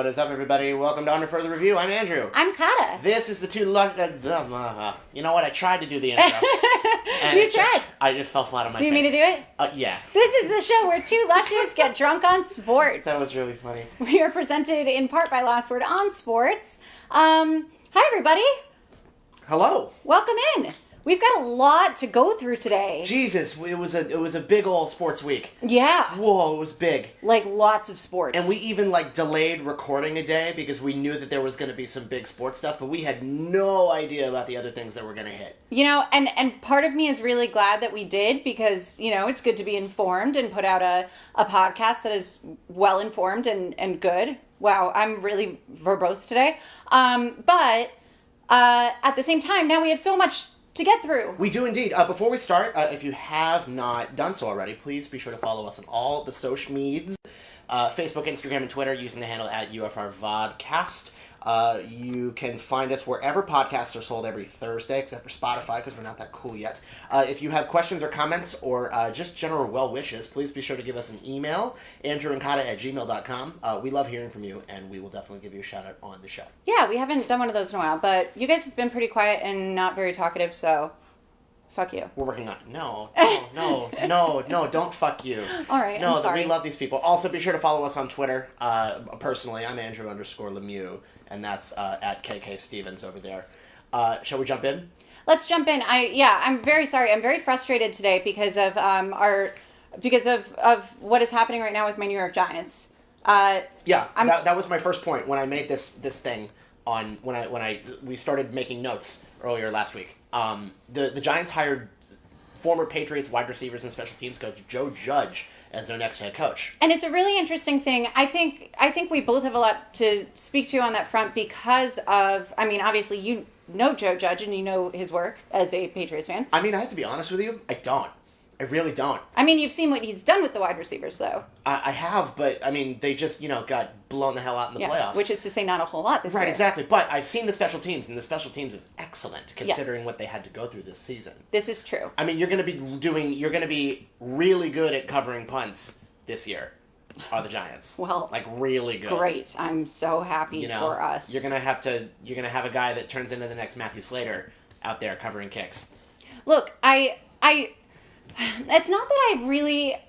What is up, everybody? Welcome to Under Further Review. I'm Andrew. I'm Kata. This is the two... you know what? I tried to do the intro. And You tried. I just fell flat on my face. You mean to do it? Yeah. This is the show where two lushes get drunk on sports. That was really funny. We are presented in part by Last Word on Sports. Hi, everybody. Hello. Welcome in. We've got a lot to go through today. Jesus, it was a big old sports week. Yeah. Whoa, it was big. Like, lots of sports. And we even, delayed recording a day because we knew that there was going to be some big sports stuff, but we had no idea about the other things that were going to hit. You know, and part of me is really glad that we did because, you know, it's good to be informed and put out a podcast that is well-informed and good. Wow, I'm really verbose today. But at the same time, now we have so much to get through. We do indeed. Before we start, if you have not done so already, please be sure to follow us on all the social medias, Facebook, Instagram, and Twitter using the handle at UFR Vodcast. You can find us wherever podcasts are sold every Thursday, except for Spotify, because we're not that cool yet. If you have questions or comments or just general well wishes, please be sure to give us an email, andrewandkata@gmail.com. We love hearing from you, and we will definitely give you a shout out on the show. Yeah, we haven't done one of those in a while, but you guys have been pretty quiet and not very talkative, so fuck you. We're working on it. No, don't fuck you. All right, no, I'm sorry. We love these people. Also, be sure to follow us on Twitter. Personally, I'm Andrew_Lemieux, and that's at KK Stevens over there. Shall we jump in? Let's jump in. I'm very sorry. I'm very frustrated today because of of what is happening right now with my New York Giants. That was my first point when I made this thing on when we started making notes earlier last week. The Giants hired former Patriots wide receivers and special teams coach Joe Judge as their next head coach. And it's a really interesting thing. I think we both have a lot to speak to on that front because of, obviously you know Joe Judge and you know his work as a Patriots fan. I have to be honest with you, I don't. I really don't. You've seen what he's done with the wide receivers, though. I have, but, they just, got blown the hell out in the playoffs. Which is to say not a whole lot this year. Right, exactly. But I've seen the special teams, and the special teams is excellent, considering what they had to go through this season. This is true. You're going to be really good at covering punts this year, are the Giants. Well, really good. Great. I'm so happy for us. You're going to have a guy that turns into the next Matthew Slater out there covering kicks. Look, it's not that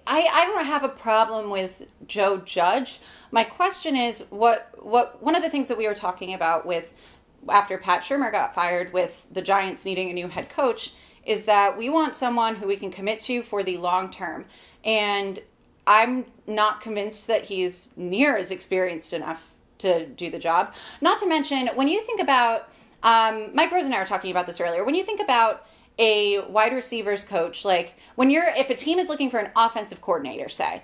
I don't have a problem with Joe Judge. My question is what one of the things that we were talking about with after Pat Shurmur got fired with the Giants needing a new head coach is that we want someone who we can commit to for the long term. And I'm not convinced that he's near as experienced enough to do the job. Not to mention, when you think about Mike Rose and I were talking about this earlier, when you think about a wide receivers coach, if a team is looking for an offensive coordinator, say,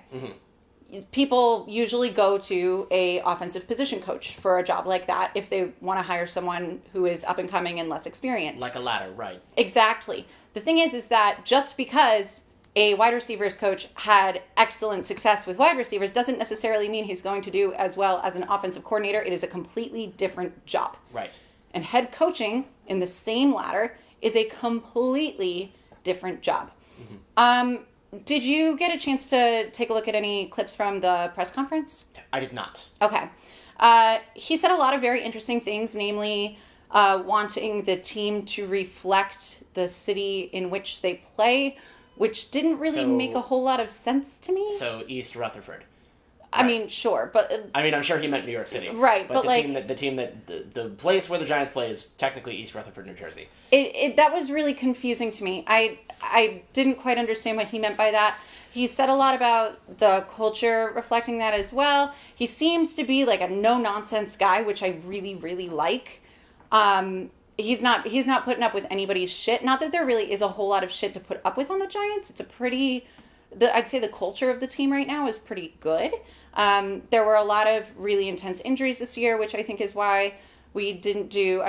people usually go to a offensive position coach for a job like that if they want to hire someone who is up and coming and less experienced. Like a ladder, right. Exactly. The thing is that just because a wide receivers coach had excellent success with wide receivers doesn't necessarily mean he's going to do as well as an offensive coordinator. It is a completely different job. Right. And head coaching in the same ladder is a completely different job. Mm-hmm. Did you get a chance to take a look at any clips from the press conference? I did not. Okay. He said a lot of very interesting things, namely wanting the team to reflect the city in which they play, which didn't really make a whole lot of sense to me. So East Rutherford. Right. Sure, but... I'm sure he meant New York City. Right, but the place where the Giants play is technically East Rutherford, New Jersey. That was really confusing to me. I didn't quite understand what he meant by that. He said a lot about the culture reflecting that as well. He seems to be a no-nonsense guy, which I really, really like. He's not putting up with anybody's shit. Not that there really is a whole lot of shit to put up with on the Giants. It's I'd say the culture of the team right now is pretty good. There were a lot of really intense injuries this year, which I think is why we didn't do...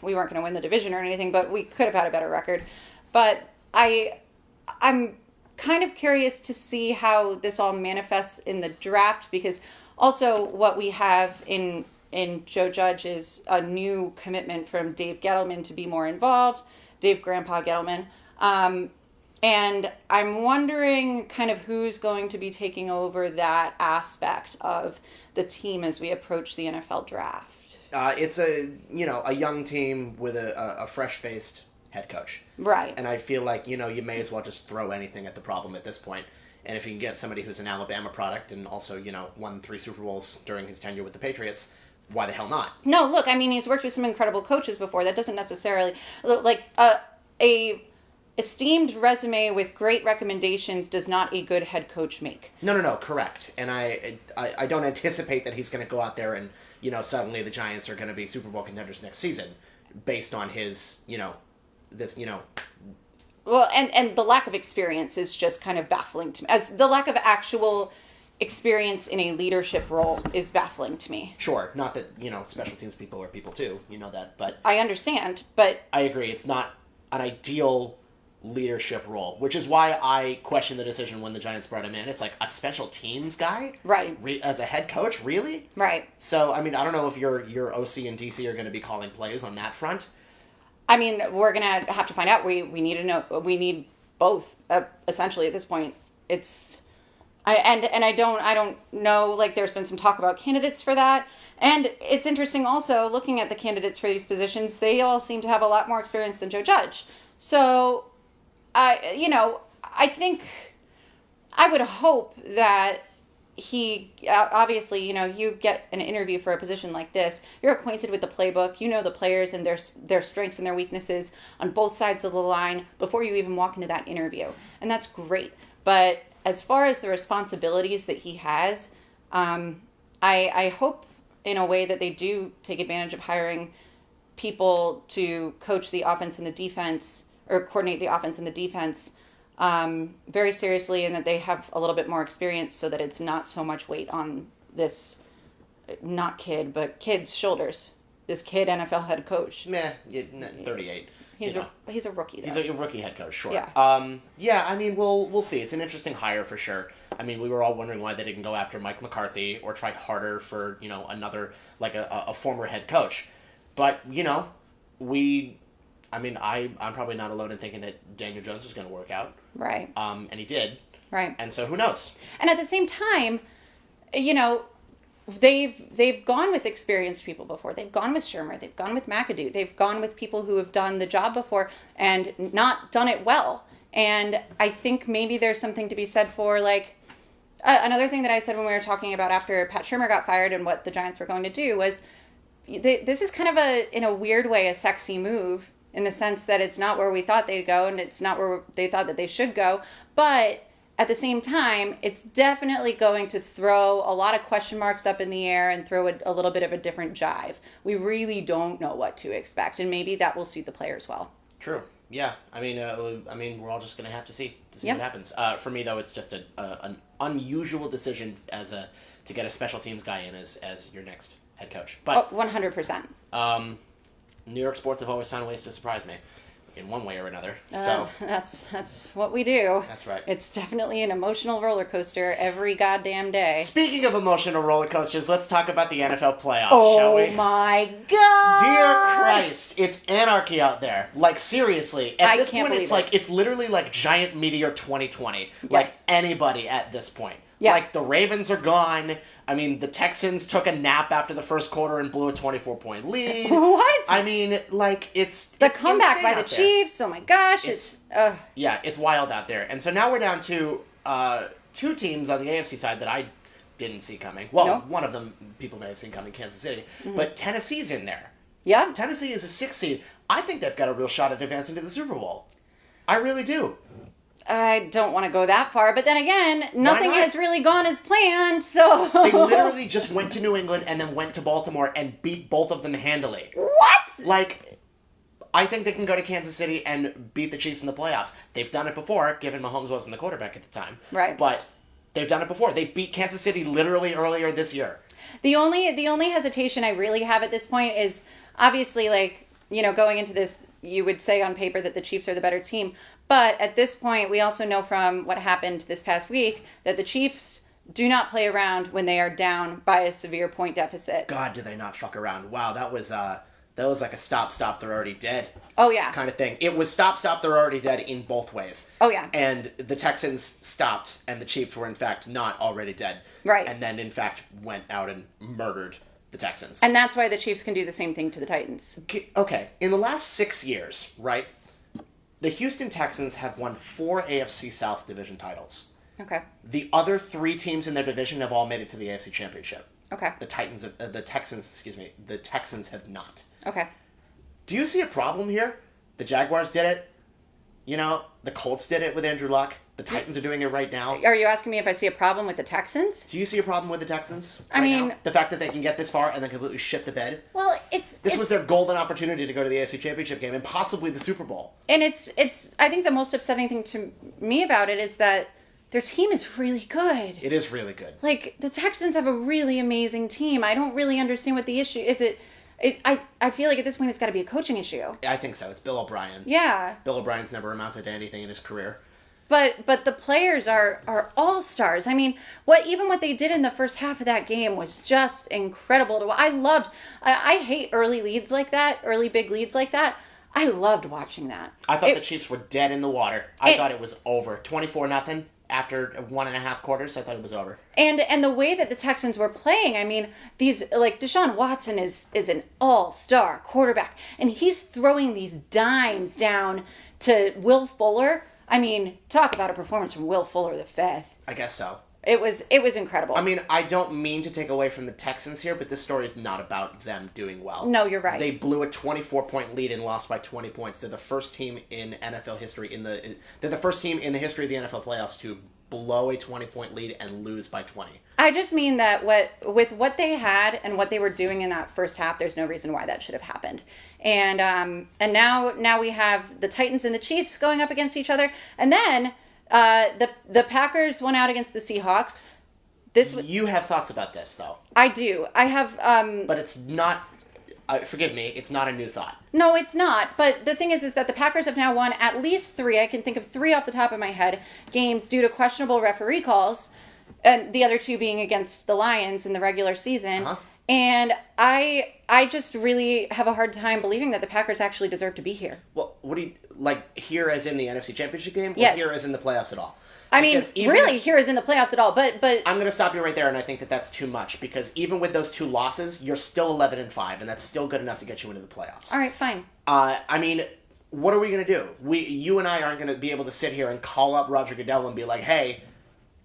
we weren't going to win the division or anything, but we could have had a better record. But I'm kind of curious to see how this all manifests in the draft, because also what we have in Joe Judge is a new commitment from Dave Gettleman to be more involved. Dave Grandpa Gettleman. And I'm wondering kind of who's going to be taking over that aspect of the team as we approach the NFL draft. It's a young team with a fresh-faced head coach. Right. And I feel like, you may as well just throw anything at the problem at this point. And if you can get somebody who's an Alabama product and also, won 3 Super Bowls during his tenure with the Patriots, why the hell not? No, look, I mean, he's worked with some incredible coaches before. That doesn't necessarily... Like, a esteemed resume with great recommendations does not a good head coach make. No, correct. And I don't anticipate that he's going to go out there and, suddenly the Giants are going to be Super Bowl contenders next season based on his, this. Well, and the lack of experience is just kind of baffling to me. As the lack of actual experience in a leadership role is baffling to me. Sure, not that, special teams people are people too, that, but... I understand, but... I agree, it's not an ideal leadership role, which is why I question the decision when the Giants brought him in. It's like, a special teams guy? Right. As a head coach? Really? Right. So, I mean, I don't know if your OC and DC are going to be calling plays on that front. I mean, we're going to have to find out. We need to know. We need both, essentially, at this point. It's... I don't know, like, there's been some talk about candidates for that. And it's interesting also, looking at the candidates for these positions, they all seem to have a lot more experience than Joe Judge. So, I think, I would hope that he, obviously, you get an interview for a position like this, you're acquainted with the playbook, you know the players and their strengths and their weaknesses on both sides of the line before you even walk into that interview. And that's great. But as far as the responsibilities that he has, I hope in a way that they do take advantage of hiring people to coach the offense and the defense, or coordinate the offense and the defense very seriously, and that they have a little bit more experience so that it's not so much weight on this, not kid, but kid's shoulders. This kid NFL head coach. 38. He's a rookie, though. He's a rookie head coach, sure. Yeah. I mean, we'll see. It's an interesting hire for sure. I mean, we were all wondering why they didn't go after Mike McCarthy or try harder for, another, like a former head coach. But, I'm probably not alone in thinking that Daniel Jones was going to work out. Right. And he did. Right. And so who knows? And at the same time, they've gone with experienced people before. They've gone with Shermer. They've gone with McAdoo. They've gone with people who have done the job before and not done it well. And I think maybe there's something to be said for, like, another thing that I said when we were talking about after Pat Shermer got fired and what the Giants were going to do was, this is kind of in a weird way, a sexy move in the sense that it's not where we thought they'd go and it's not where they thought that they should go. But at the same time, it's definitely going to throw a lot of question marks up in the air and throw a little bit of a different jive. We really don't know what to expect, and maybe that will suit the players well. True. Yeah. I mean, we're all just going to have to see what happens. For me, though, it's just an unusual decision to get a special teams guy in as your next head coach. But 100%. New York sports have always found ways to surprise me in one way or another. So that's what we do. That's right. It's definitely an emotional roller coaster every goddamn day. Speaking of emotional roller coasters, let's talk about the NFL playoffs, shall we? Oh my God! Dear Christ, it's anarchy out there. Like, seriously, at this point, it's literally like giant meteor 2020. Yes. Like anybody at this point. Yeah. Like, the Ravens are gone. I mean, the Texans took a nap after the first quarter and blew a 24-point lead. What? I mean, like, it's the comeback by the Chiefs. Oh my gosh, yeah, it's wild out there. And so now we're down to 2 teams on the AFC side that I didn't see coming. Well, one of them people may have seen coming, Kansas City, but Tennessee's in there. Yeah, Tennessee is a 6th seed. I think they've got a real shot at advancing to the Super Bowl. I really do. I don't want to go that far, but then again, nothing has really gone as planned, so... They literally just went to New England and then went to Baltimore and beat both of them handily. What? Like, I think they can go to Kansas City and beat the Chiefs in the playoffs. They've done it before, given Mahomes wasn't the quarterback at the time. Right. But they've done it before. They beat Kansas City literally earlier this year. The only hesitation I really have at this point is, obviously, like, going into this, you would say on paper that the Chiefs are the better team. But at this point, we also know from what happened this past week that the Chiefs do not play around when they are down by a severe point deficit. God, do they not fuck around. Wow, that was that was like a stop, they're already dead Oh, yeah. kind of thing. It was stop, they're already dead in both ways. Oh, yeah. And the Texans stopped, and the Chiefs were, in fact, not already dead. Right. And then, in fact, went out and murdered the Texans. And that's why the Chiefs can do the same thing to the Titans. Okay, in the last 6 years, right, the Houston Texans have won 4 AFC South division titles. Okay. The other 3 teams in their division have all made it to the AFC Championship. Okay. The Texans have not. Okay. Do you see a problem here? The Jaguars did it. You know, the Colts did it with Andrew Luck. The Titans are doing it right now. Are you asking me if I see a problem with the Texans? Do you see a problem with the Texans? I mean... now? The fact that they can get this far and then completely shit the bed? Well, This was their golden opportunity to go to the AFC Championship game and possibly the Super Bowl. And it's I think the most upsetting thing to me about it is that their team is really good. It is really good. Like, the Texans have a really amazing team. I don't really understand what the issue is. I feel like at this point it's got to be a coaching issue. I think so. It's Bill O'Brien. Yeah. Bill O'Brien's never amounted to anything in his career. But the players are all-stars. I mean, what they did in the first half of that game was just incredible. I hate early leads like that, early big leads like that. I loved watching that. I thought the Chiefs were dead in the water. I thought it was over. 24-0 after 1.5 quarters. I thought it was over. And the way that the Texans were playing, I mean, these, like, Deshaun Watson is an all-star quarterback, and he's throwing these dimes down to Will Fuller. I mean, talk about a performance from Will Fuller the fifth. I guess so. It was incredible. I mean, I don't mean to take away from the Texans here, but this story is not about them doing well. No, you're right. They blew a 24-point lead and lost by 20 points. They're the first team in NFL history they're the first team in the history of the NFL playoffs to blow a 20-point lead and lose by 20. I just mean that with what they had and what they were doing in that first half, there's no reason why that should have happened. And now we have the Titans and the Chiefs going up against each other, and then the Packers won out against the Seahawks. You have thoughts about this, though. I do. I have. But it's not. Forgive me. It's not a new thought. No, it's not. But the thing is that the Packers have now won at least 3. I can think of 3 off the top of my head games due to questionable referee calls, and the other 2 being against the Lions in the regular season. Uh-huh. And I just really have a hard time believing that the Packers actually deserve to be here. Well, what do you like here as in the NFC Championship game, or Yes. here as in the playoffs at all? I mean, really, here is in the playoffs at all. But I'm going to stop you right there, and I think that that's too much because even with those 2 losses, you're still 11-5, and that's still good enough to get you into the playoffs. All right, fine. I mean, what are we going to do? You and I aren't going to be able to sit here and call up Roger Goodell and be like, hey,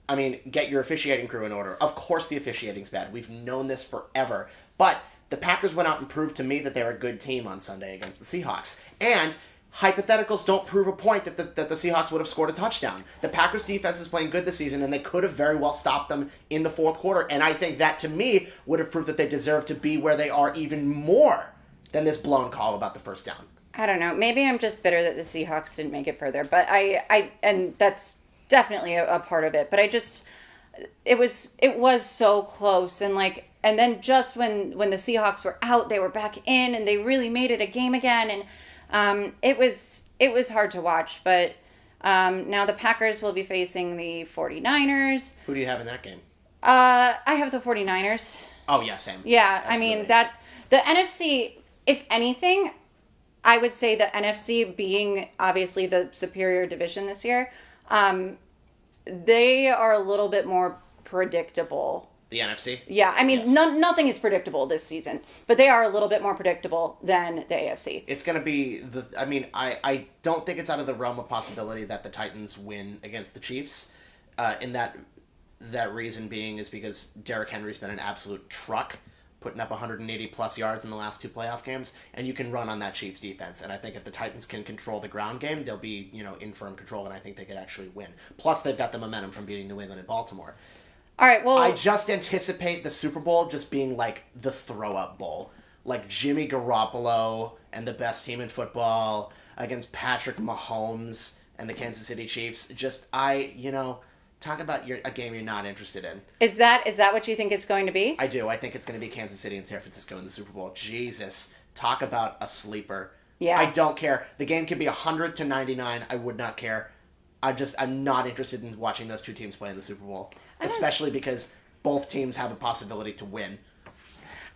I mean, get your officiating crew in order. Of course the officiating's bad. We've known this forever. But the Packers went out and proved to me that they're a good team on Sunday against the Seahawks. And hypotheticals don't prove a point that the Seahawks would have scored a touchdown. The Packers defense is playing good this season, and they could have very well stopped them in the fourth quarter. And I think that, to me, would have proved that they deserve to be where they are even more than this blown call about the first down. I don't know. Maybe I'm just bitter that the Seahawks didn't make it further. But and that's definitely a part of it. But it was so close. And then just when the Seahawks were out, they were back in, and they really made it a game again. And it was hard to watch. But now the Packers will be facing the 49ers. Who do you have in that game? I have the 49ers. Oh, yeah, same. Yeah, Absolutely. I mean, the NFC, if anything, I would say the NFC being obviously the superior division this year, they are a little bit more predictable. The NFC? Yeah, I mean, Yes. nothing is predictable this season, but they are a little bit more predictable than the AFC. It's going to be I don't think it's out of the realm of possibility that the Titans win against the Chiefs. In that reason being is because Derrick Henry's been an absolute truck, putting up 180 plus yards in the last 2 playoff games, and you can run on that Chiefs defense. And I think if the Titans can control the ground game, they'll be, in firm control, and I think they could actually win. Plus, they've got the momentum from beating New England and Baltimore. All right, well, I just anticipate the Super Bowl just being like the throw-up bowl. Like Jimmy Garoppolo and the best team in football against Patrick Mahomes and the Kansas City Chiefs. Talk about a game you're not interested in. is that what you think it's going to be? I do. I think it's going to be Kansas City and San Francisco in the Super Bowl. Jesus. Talk about a sleeper. Yeah. I don't care. The game could be 100-99. I would not care. I'm not interested in watching those 2 teams play in the Super Bowl. Especially because both teams have a possibility to win.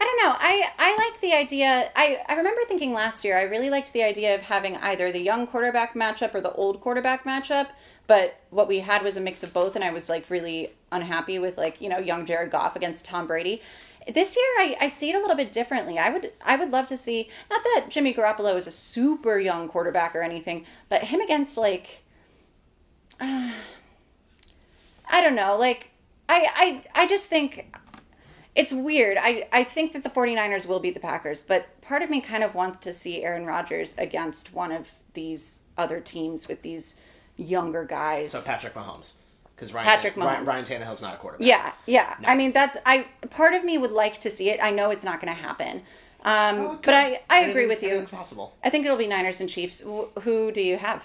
I don't know. I like the idea. I remember thinking last year, I really liked the idea of having either the young quarterback matchup or the old quarterback matchup. But what we had was a mix of both, and I was like really unhappy with like, young Jared Goff against Tom Brady. This year, I see it a little bit differently. I would love to see, not that Jimmy Garoppolo is a super young quarterback or anything, but him against like, I don't know, like, I just think it's weird. I think that the 49ers will beat the Packers, but part of me kind of wants to see Aaron Rodgers against one of these other teams with these younger guys. So Patrick Mahomes. Because Ryan Tannehill's not a quarterback. Yeah. No. I mean, part of me would like to see it. I know it's not going to happen. But I agree with you. Anything's possible. I think it'll be Niners and Chiefs. Who do you have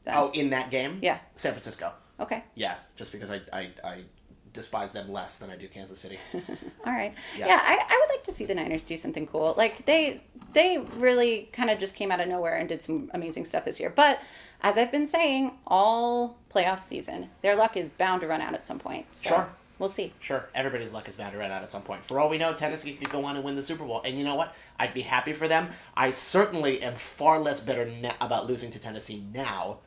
then? Oh, in that game? Yeah. San Francisco. Okay. Yeah, just because I despise them less than I do Kansas City. All right. Yeah. Yeah, I would like to see the Niners do something cool. Like, they really kind of just came out of nowhere and did some amazing stuff this year. But as I've been saying all playoff season, their luck is bound to run out at some point. So Sure. We'll see. Sure. Everybody's luck is bound to run out at some point. For all we know, Tennessee could go on and win the Super Bowl. And you know what? I'd be happy for them. I certainly am far less bitter about losing to Tennessee now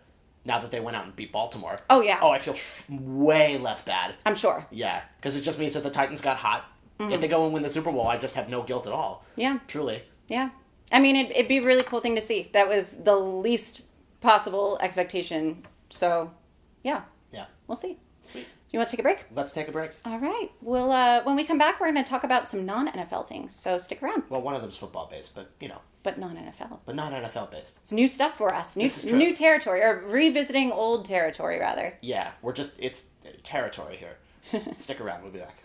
that they went out and beat Baltimore. Oh, yeah. Oh, I feel way less bad. I'm sure. Yeah, because it just means that the Titans got hot. Mm-hmm. If they go and win the Super Bowl, I just have no guilt at all. Yeah. Truly. Yeah. I mean, it'd be a really cool thing to see. That was the least possible expectation. So, yeah. Yeah. We'll see. Sweet. Do you want to take a break? Let's take a break. All right. Well, when we come back, we're going to talk about some non-NFL things. So stick around. Well, one of them's football-based, but, But non-NFL. But not NFL-based. It's new stuff for us. This is true. New territory, or revisiting old territory, rather. Yeah, it's territory here. Stick around. We'll be back.